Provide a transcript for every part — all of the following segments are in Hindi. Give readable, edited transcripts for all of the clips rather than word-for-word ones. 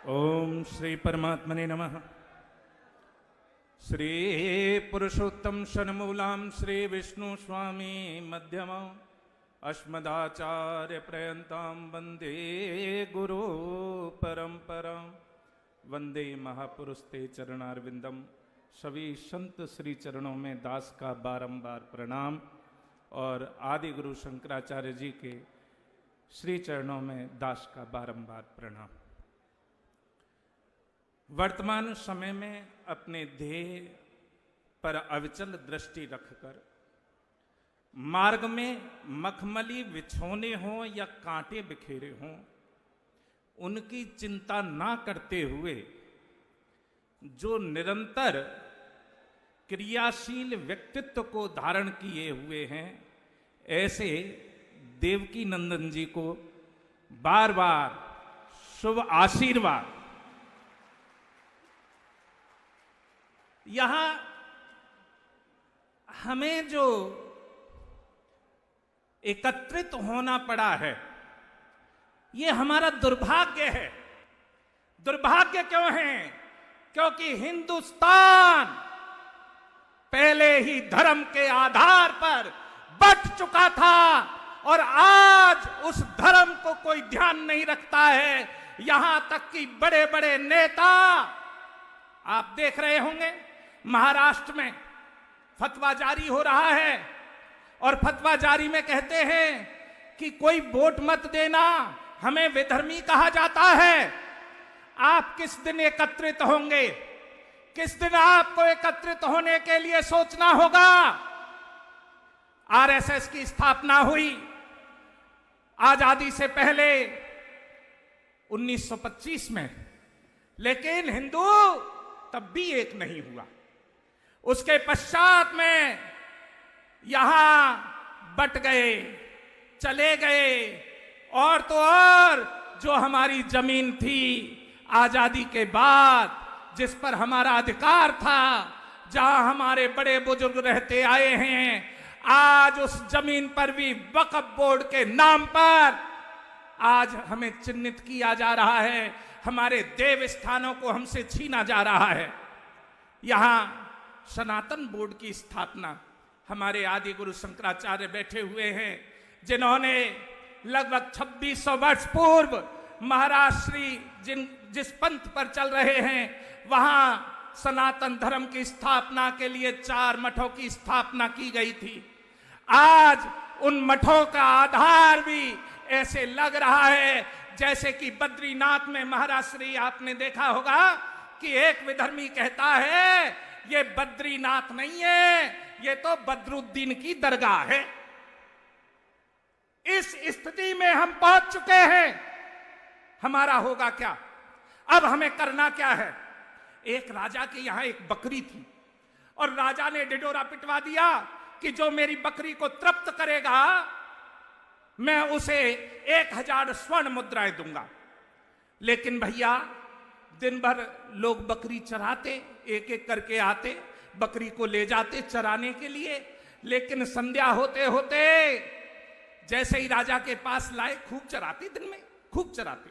ओम श्री परमात्मने नमः। श्री पुरुषोत्तम शनमूलां श्री विष्णु स्वामी मध्यमा अस्मदाचार्य पर्यन्तां वंदे गुरु परंपरां। वंदे महापुरुष ते चरणारविंदम। सभी संत श्री चरणों में दास का बारंबार प्रणाम और आदि गुरु शंकराचार्य जी के श्री चरणों में दास का बारंबार प्रणाम। वर्तमान समय में अपने ध्येय पर अविचल दृष्टि रखकर मार्ग में मखमली बिछोने हों या कांटे बिखेरे हों, उनकी चिंता ना करते हुए जो निरंतर क्रियाशील व्यक्तित्व को धारण किए हुए हैं, ऐसे देवकी नंदन जी को बार बार शुभ आशीर्वाद। यहां हमें जो एकत्रित होना पड़ा है, ये हमारा दुर्भाग्य है। दुर्भाग्य क्यों है? क्योंकि हिंदुस्तान पहले ही धर्म के आधार पर बंट चुका था और आज उस धर्म को कोई ध्यान नहीं रखता है। यहां तक कि बड़े बड़े नेता, आप देख रहे होंगे महाराष्ट्र में फतवा जारी हो रहा है और फतवा जारी में कहते हैं कि कोई वोट मत देना, हमें विधर्मी कहा जाता है। आप किस दिन एकत्रित होंगे? किस दिन आपको एकत्रित होने के लिए सोचना होगा? आरएसएस की स्थापना हुई आजादी से पहले 1925 में, लेकिन हिंदू तब भी एक नहीं हुआ। उसके पश्चात में यहां बट गए, चले गए, और तो और जो हमारी जमीन थी आजादी के बाद, जिस पर हमारा अधिकार था, जहां हमारे बड़े बुजुर्ग रहते आए हैं, आज उस जमीन पर भी वक्फ बोर्ड के नाम पर आज हमें चिन्हित किया जा रहा है। हमारे देव स्थानों को हमसे छीना जा रहा है। यहां सनातन बोर्ड की स्थापना हमारे आदि गुरु शंकराचार्य बैठे हुए हैं, जिन्होंने लगभग 2600 वर्ष पूर्व महाराज श्री जिस पंथ पर चल रहे हैं, वहां सनातन धर्म की स्थापना के लिए 4 मठों की स्थापना की गई थी। आज उन मठों का आधार भी ऐसे लग रहा है जैसे कि बद्रीनाथ में महाराज श्री, आपने देखा होगा कि एक विधर्मी कहता है ये बद्रीनाथ नहीं है, ये तो बदरुद्दीन की दरगाह है। इस स्थिति में हम पहुंच चुके हैं। हमारा होगा क्या? अब हमें करना क्या है? एक राजा के यहां एक बकरी थी और राजा ने ढिढोरा पिटवा दिया कि जो मेरी बकरी को तृप्त करेगा मैं उसे 1000 स्वर्ण मुद्राएं दूंगा। लेकिन भैया, दिन भर लोग बकरी चराते, एक एक करके आते, बकरी को ले जाते चराने के लिए, लेकिन संध्या होते होते जैसे ही राजा के पास लाए, खूब चराते, दिन में खूब चराते।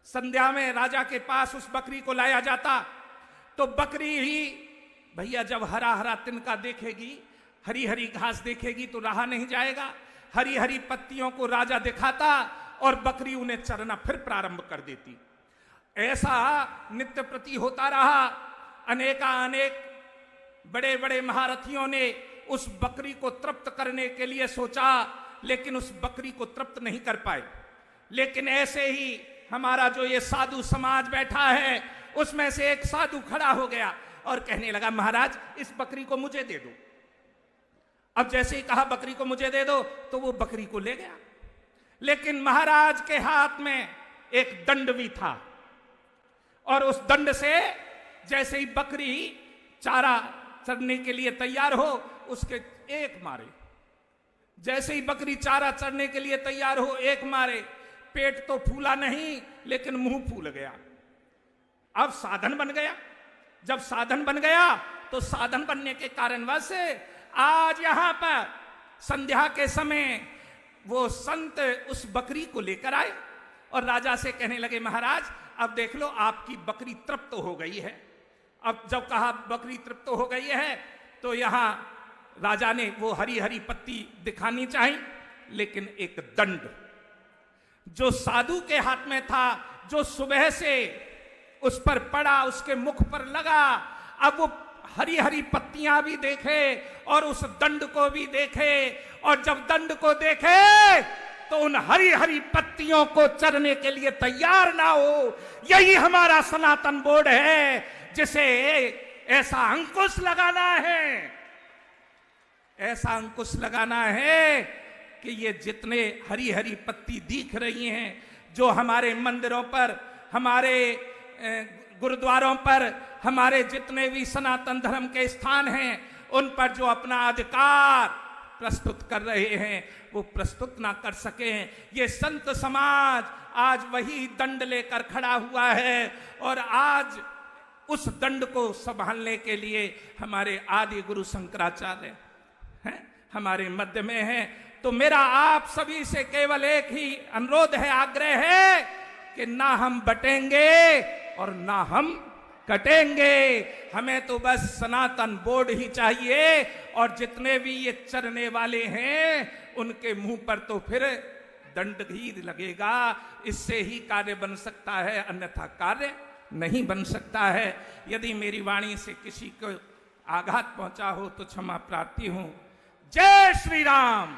संध्या में राजा के पास उस बकरी को लाया जाता तो बकरी ही भैया जब हरा हरा तिनका देखेगी, हरी हरी घास देखेगी तो रहा नहीं जाएगा। हरी हरी पत्तियों को राजा दिखाता और बकरी उन्हें चरना फिर प्रारंभ कर देती। ऐसा नित्य प्रति होता रहा। अनेक बड़े बड़े महारथियों ने उस बकरी को तृप्त करने के लिए सोचा, लेकिन उस बकरी को तृप्त नहीं कर पाए। लेकिन ऐसे ही हमारा जो ये साधु समाज बैठा है, उसमें से एक साधु खड़ा हो गया और कहने लगा, महाराज इस बकरी को मुझे दे दो। अब जैसे ही कहा बकरी को मुझे दे दो, तो वो बकरी को ले गया। लेकिन महाराज के हाथ में एक दंड भी था और उस दंड से जैसे ही बकरी चारा चरने के लिए तैयार हो, उसके एक मारे। जैसे ही बकरी चारा चरने के लिए तैयार हो, एक मारे। पेट तो फूला नहीं, लेकिन मुंह फूल गया। अब साधन बन गया। जब साधन बन गया तो साधन बनने के कारणवश से आज यहां पर संध्या के समय वो संत उस बकरी को लेकर आए और राजा से कहने लगे, महाराज अब देख लो आपकी बकरी तृप्त हो गई है। अब जब कहा बकरी तृप्त हो गई है तो यहां राजा ने वो हरी हरी पत्ती दिखानी चाहिए, लेकिन एक दंड जो साधु के हाथ में था, जो सुबह से उस पर पड़ा, उसके मुख पर लगा, अब वो हरी हरी पत्तियां भी देखे और उस दंड को भी देखे, और जब दंड को देखे तो उन हरी हरी पत्तियों को चरने के लिए तैयार ना हो। यही हमारा सनातन बोर्ड है, जिसे ऐसा अंकुश लगाना है, ऐसा अंकुश लगाना है कि ये जितने हरी हरी पत्ती दिख रही हैं, जो हमारे मंदिरों पर, हमारे गुरुद्वारों पर, हमारे जितने भी सनातन धर्म के स्थान हैं, उन पर जो अपना अधिकार प्रस्तुत कर रहे हैं वो प्रस्तुत ना कर सकें। ये संत समाज आज वही दंड लेकर खड़ा हुआ है, और आज उस दंड को संभालने के लिए हमारे आदि गुरु शंकराचार्य हैं, हमारे मध्य में हैं। तो मेरा आप सभी से केवल एक ही अनुरोध है, आग्रह है कि ना हम बटेंगे और ना हम कटेंगे। हमें तो बस सनातन बोर्ड ही चाहिए, और जितने भी ये चरने वाले हैं उनके मुंह पर तो फिर दंड ही लगेगा। इससे ही कार्य बन सकता है, अन्यथा कार्य नहीं बन सकता है। यदि मेरी वाणी से किसी को आघात पहुंचा हो तो क्षमा प्रार्थी हूं। जय श्री राम।